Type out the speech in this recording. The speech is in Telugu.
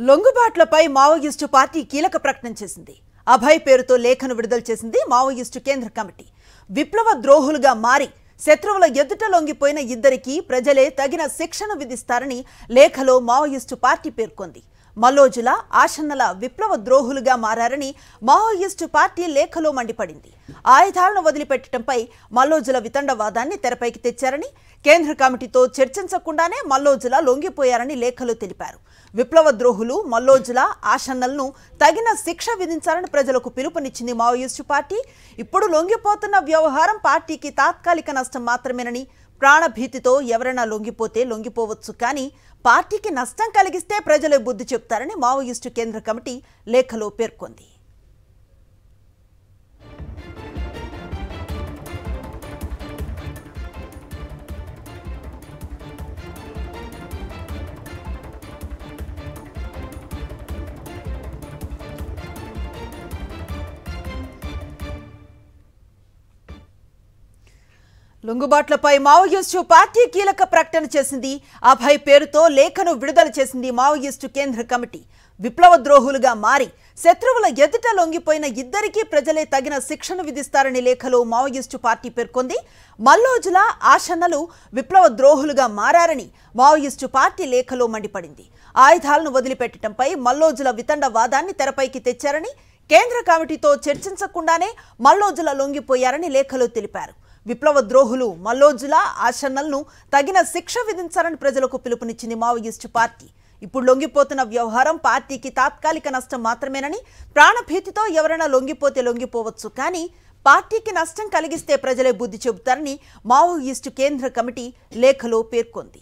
లొంగుబాట్లపై మావోయిస్టు పార్టీ కీలక ప్రకటన చేసింది. అభయ్ పేరుతో లేఖను విడుదల చేసింది మావోయిస్టు కేంద్ర కమిటీ. విప్లవ ద్రోహులుగా మారి శత్రువుల ఎదుట లొంగిపోయిన ఇద్దరికి ప్రజలే తగిన శిక్షను విధిస్తారని లేఖలో మావోయిస్టు పార్టీ పేర్కొంది. మల్లోజుల ఆశన్నల విప్లవ ద్రోహులుగా మారారని మావోయిస్టు పార్టీ లేఖలో మండిపడింది. ఆయుధాలను వదిలిపెట్టడంపై మల్లోజుల వితండవాదాన్ని తెరపైకి తెచ్చారని, కేంద్ర కమిటీతో చర్చించకుండానే మల్లోజుల లొంగిపోయారని లేఖలో తెలిపారు. విప్లవ ద్రోహులు మల్లోజుల ఆశన్నలను తగిన శిక్ష విధించాలని ప్రజలకు పిలుపునిచ్చింది మావోయిస్టు పార్టీ. ఇప్పుడు లొంగిపోతున్న వ్యవహారం పార్టీకి తాత్కాలిక నష్టం మాత్రమేనని, ప్రాణభీతితో ఎవరైనా లొంగిపోతే లొంగిపోవచ్చు, కానీ పార్టీకి నష్టం కలిగిస్తే ప్రజలే బుద్ధి చెప్తారని మావోయిస్టు కేంద్ర కమిటీ లేఖలో పేర్కొంది. లొంగుబాట్లపై మావోయిస్టు పార్టీ కీలక ప్రకటన చేసింది. అభయ్ పేరుతో లేఖను విడుదల చేసింది మావోయిస్టు కేంద్ర కమిటీ. విప్లవ ద్రోహులుగా మారి శత్రువుల ఎదుట లొంగిపోయిన ఇద్దరికీ ప్రజలే తగిన శిక్షను విధిస్తారని లేఖలో మావోయిస్టు పార్టీ పేర్కొంది. మల్లోజుల ఆశన్నలు విప్లవ ద్రోహులుగా మారారని మావోయిస్టు పార్టీ లేఖలో మండిపడింది. ఆయుధాలను వదిలిపెట్టడంపై మల్లోజుల వితండవాదాన్ని తెరపైకి తెచ్చారని, కేంద్ర కమిటీతో చర్చించకుండానే మల్లోజుల లొంగిపోయారని లేఖలో తెలిపారు. విప్లవ ద్రోహులు మల్లోజుల ఆశన్నలను తగిన శిక్ష విధించాలని ప్రజలకు పిలుపునిచ్చింది మావోయిస్టు పార్టీ. ఇప్పుడు లొంగిపోతున్న వ్యవహారం పార్టీకి తాత్కాలిక నష్టం మాత్రమేనని, ప్రాణభీతితో ఎవరైనా లొంగిపోతే లొంగిపోవచ్చు, కానీ పార్టీకి నష్టం కలిగిస్తే ప్రజలే బుద్ధి చెబుతారని మావోయిస్టు కేంద్ర కమిటీ లేఖలో పేర్కొంది.